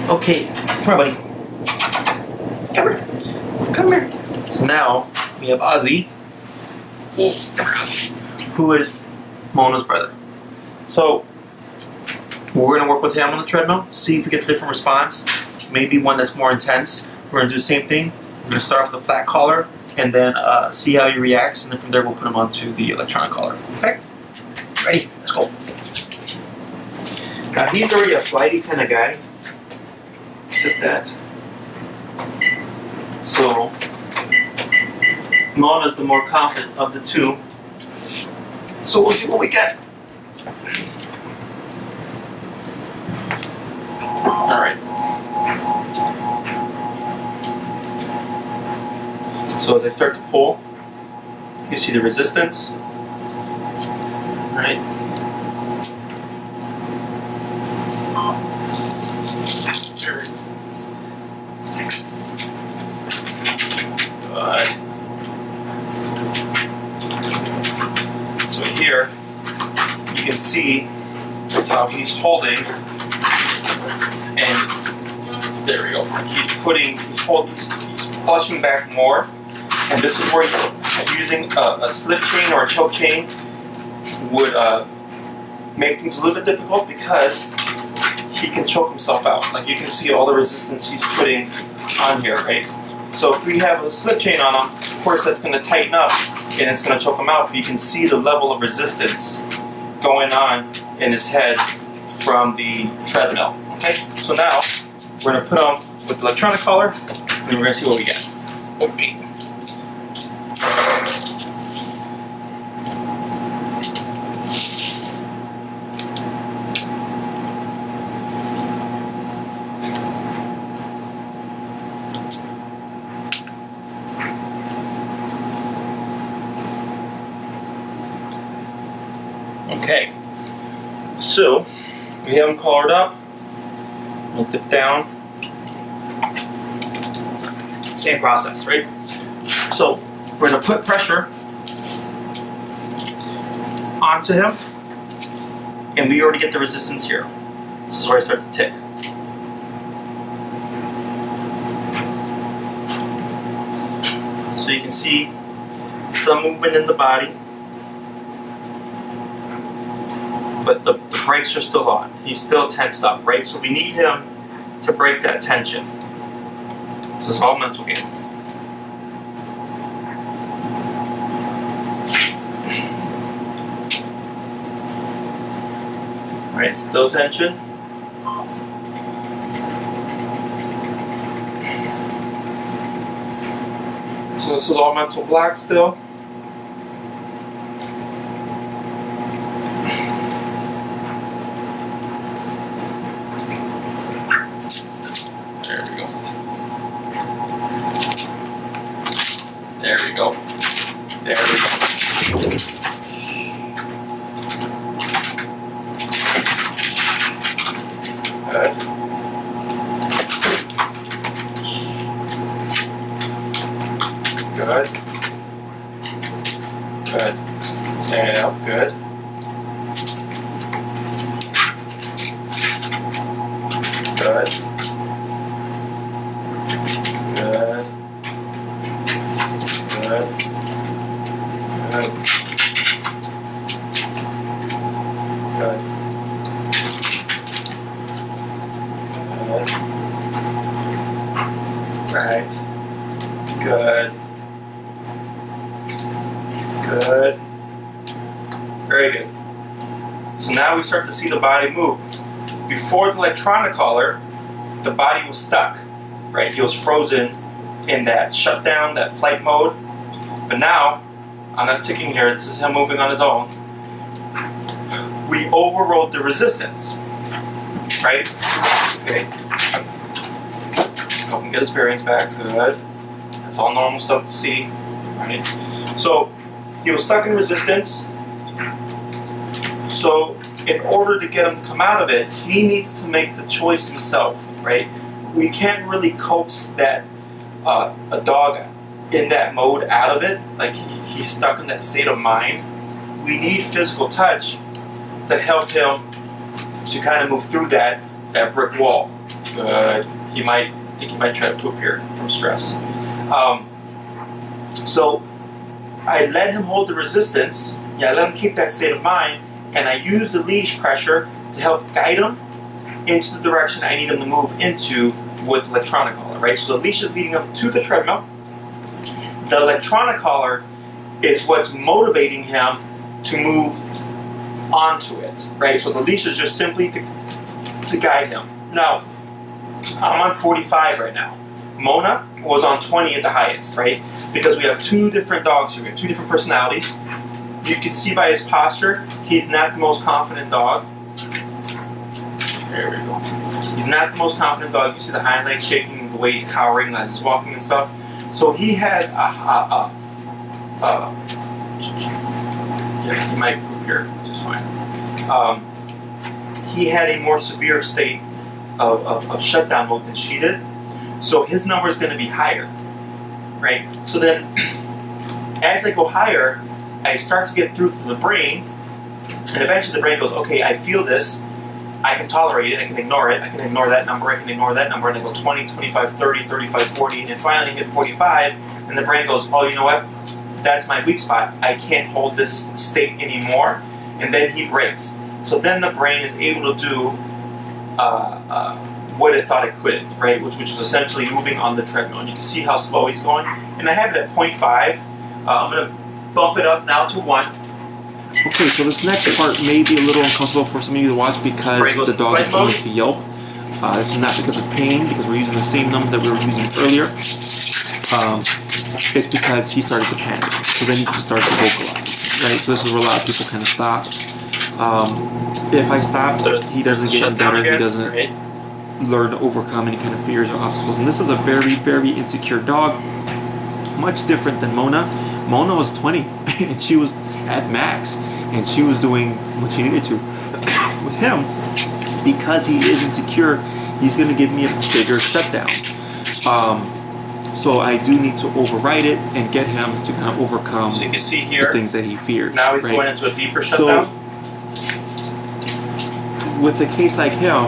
Okay, come here, buddy. Come here. Come here. So now we have Ozzy, who is Mona's brother. So we're going to work with him on the treadmill, see if we get a different response. Maybe one that's more intense. We're going to do the same thing. We're going to start off with the flat collar and then see how he reacts, and then from there we'll put him onto the electronic collar. Okay? Ready? Let's go. Now he's already a flighty kind of guy. Sit that. So Mona's the more confident of the two. So we'll see what we get. Alright. So as I start to pull, you see the resistance. Alright. Good. So here you can see how he's holding, and there we go. He's flushing back more, and this is where using a slip chain or a choke chain would make things a little bit difficult because he can choke himself out. Like you can see all the resistance he's putting on here, right? So if we have a slip chain on him, of course that's going to tighten up and it's going to choke him out, but you can see the level of resistance going on in his head from the treadmill. Okay, so now we're going to put him with the electronic collar and then we're going to see what we get. Okay. Okay, so we have him collared up. We'll dip down. Same process, right? So we're going to put pressure onto him, and we already get the resistance here. This is where I start to tick. So you can see some movement in the body, but the brakes are still on. He's still tensed up, right? So we need him to break that tension. This is all mental game. All right, still tension. So this is all mental block still. There we go. There we go. There we go. Good. Good. Good. Yeah, good. Good. Good. Good. Good. Good. Good. Right. Good. Good. Very good. So now we start to see the body move. Before the electronic collar, the body was stuck, right? He was frozen in that shutdown, that flight mode. But now, I'm not ticking here, this is him moving on his own. We overrode the resistance, right? Okay. Help him get his bearings back, good. That's all normal stuff to see, right? So, he was stuck in resistance. So, in order to get him to come out of it, he needs to make the choice himself, right? We can't really coax that a dog in that mode out of it, like he's stuck in that state of mind. We need physical touch to help him to kind of move through that brick wall. Good. He might try to poop here from stress. So I let him hold the resistance. Yeah, I let him keep that state of mind, and I use the leash pressure to help guide him into the direction I need him to move into with electronic collar, right? So the leash is leading him to the treadmill. The electronic collar is what's motivating him to move onto it, right? So the leash is just simply to guide him. Now, I'm on 45 right now. Mona was on 20 at the highest, right? Because we have two different dogs here. We have two different personalities. You can see by his posture, he's not the most confident dog. There we go. He's not the most confident dog. You see the hind leg shaking, the way he's cowering as he's walking and stuff. So he had yeah, he might poop here, which is fine. He had a more severe state of shutdown mode than she did. So his number is going to be higher, right? So then, as I go higher, I start to get through to the brain, and eventually the brain goes, okay, I feel this, I can tolerate it, I can ignore it, I can ignore that number, I can ignore that number, and I go 20, 25, 30, 35, 40, and then finally hit 45, and the brain goes, oh, you know what? That's my weak spot. I can't hold this state anymore, and then he breaks. So then the brain is able to do what it thought it could, right? Which is essentially moving on the treadmill. And you can see how slow he's going. And I have it at 0.5. I'm going to bump it up now to 1. Okay, so this next part may be a little uncomfortable for some of you to watch because the dog is going to yelp. This is not because of pain, because we're using the same number that we were using earlier. It's because he started to panic. So then he just started to vocalize, right? So this is where a lot of people kind of stop. If I stop, he doesn't get any better. He doesn't learn to overcome any kind of fears or obstacles. And this is a very, very insecure dog. Much different than Mona. Mona was 20 and she was at max and she was doing what she needed to. With him, because he is insecure, he's going to give me a bigger shutdown. So I do need to override it and get him to kind of overcome so you can see here, the things that he fears. Now he's going into a deeper shutdown. So, with a case like him,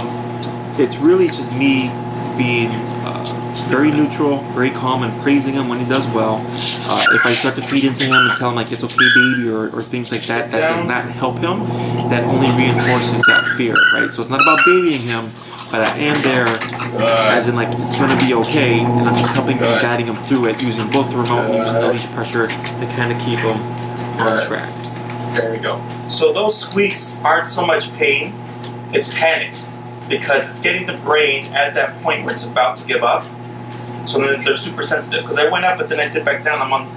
it's really just me being very neutral, very calm, and praising him when he does well. If I start to feed into him and tell him like it's okay, baby, or things like that, that does not help him. That only reinforces that fear, right? So it's not about babying him, but I am there, as in like it's going to be okay, and I'm just helping him, guiding him through it, using both the remote and using the leash pressure to kind of keep him on track. There we go. So those squeaks aren't so much pain, it's panic, because it's getting the brain at that point where it's about to give up. So then they're super sensitive. Because I went up, but then I dipped back down. I'm on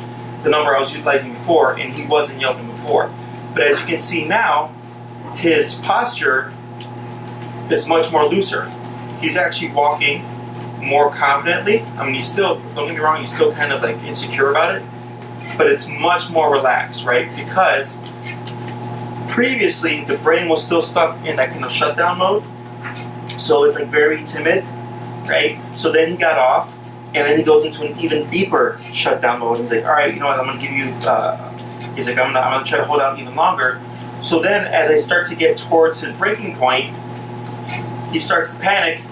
the number I was utilizing before, and he wasn't yelping before. But as you can see now, his posture is much more looser. He's actually walking more confidently. I mean, he's still, don't get me wrong, he's still kind of like insecure about it, but it's much more relaxed, right? Because previously the brain was still stuck in that kind of shutdown mode, so it's like very timid, right? So then he got off, and then he goes into an even deeper shutdown mode. He's like, all right, you know what, I'm gonna give you, he's like, I'm gonna try to hold out even longer. So then as I start to get towards his breaking point, he starts to panic.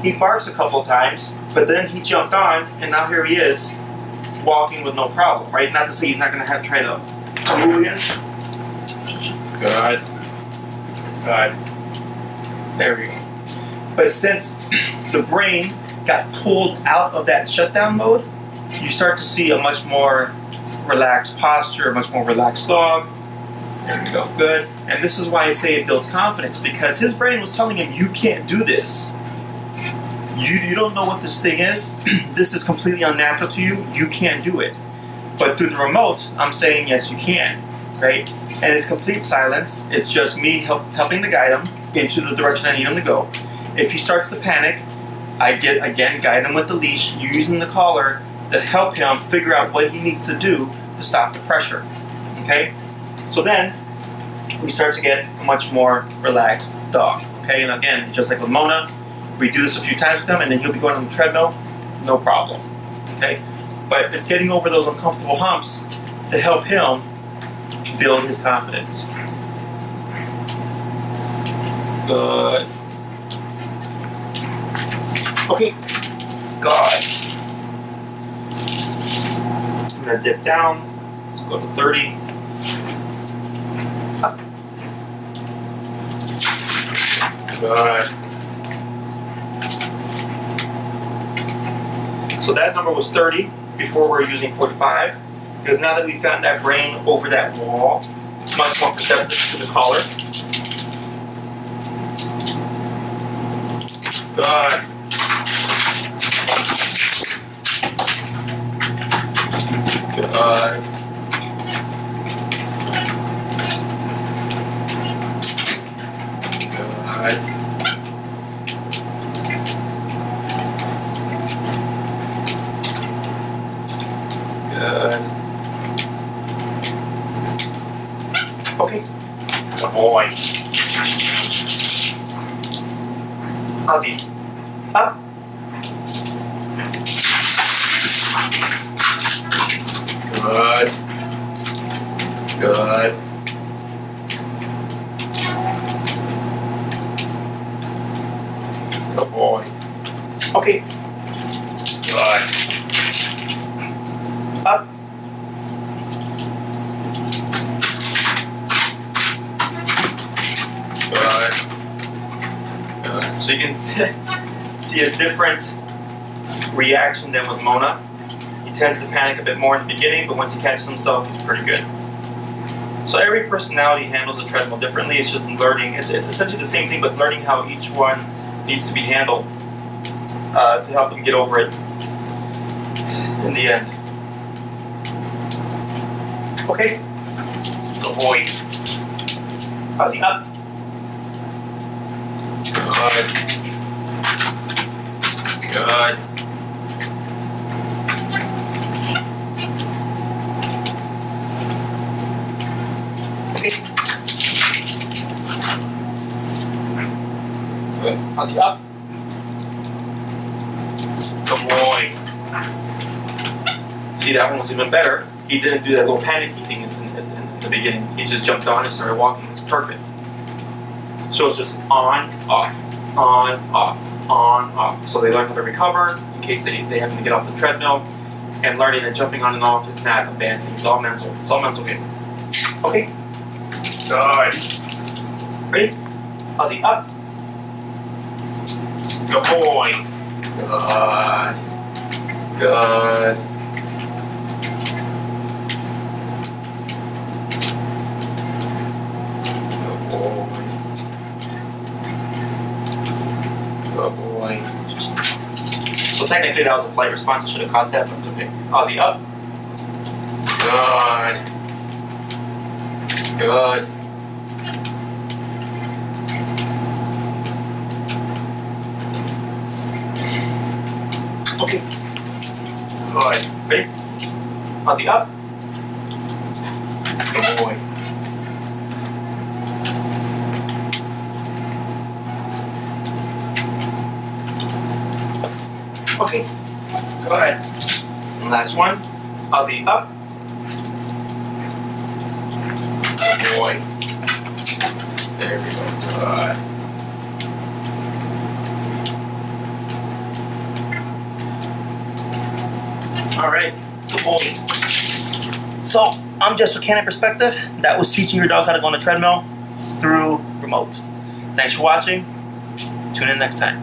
He barks a couple of times, but then he jumped on, and now here he is, walking with no problem, right? Not to say he's not gonna have to try to move again. Good. Good. There we go. But since the brain got pulled out of that shutdown mode, you start to see a much more relaxed posture, a much more relaxed dog. There we go. Good. And this is why I say it builds confidence, because his brain was telling him, you can't do this. You don't know what this thing is. This is completely unnatural to you. You can't do it. But through the remote, I'm saying, yes, you can. Right? And it's complete silence. It's just me helping to guide him into the direction I need him to go. If he starts to panic, I guide him with the leash, using the collar to help him figure out what he needs to do to stop the pressure. Okay? So then, we start to get a much more relaxed dog. Okay? And again, just like with Mona, we do this a few times with him, and then he'll be going on the treadmill, no problem. Okay? But it's getting over those uncomfortable humps to help him build his confidence. Good. Okay. God. I'm gonna dip down. Let's go to 30. Up. Good. So that number was 30 before we were using 45. Because now that we've gotten that brain over that wall, it's much more perceptive to the collar. Good. Good. Good. Good. Okay. Good boy. Ozzy. Up. Good. Good. Good boy. Okay. Good. Up. Good. Good. So you can see a different reaction than with Mona. He tends to panic a bit more in the beginning, but once he catches himself, he's pretty good. So every personality handles a treadmill differently. It's just learning. It's essentially the same thing, but learning how each one needs to be handled to help them get over it in the end. Okay. Good boy. Ozzy, up. Good. Good. Okay. Good. Ozzy, up. Good boy. See, that one was even better. He didn't do that little panicky thing in the beginning. He just jumped on and started walking. It's perfect. So it's just on, off, on, off, on, off. So they learn how to recover in case they happen to get off the treadmill. And learning that jumping on and off is not a bad thing. It's all mental. It's all mental game. Okay. Good. Ready? Ozzy, up. Good boy. Good. Good. Good boy. So technically that was a flight response. I should have caught that, but it's okay. Ozzy, up. Good. Good. Okay. Good. Ready? Ozzy, up. Good boy. Okay. Good. And last one. Ozzy, up. Good boy. There we go. Good. All right. Good boy. So, I'm just with Canine Perspective. That was teaching your dog how to go on a treadmill through remote. Thanks for watching. Tune in next time.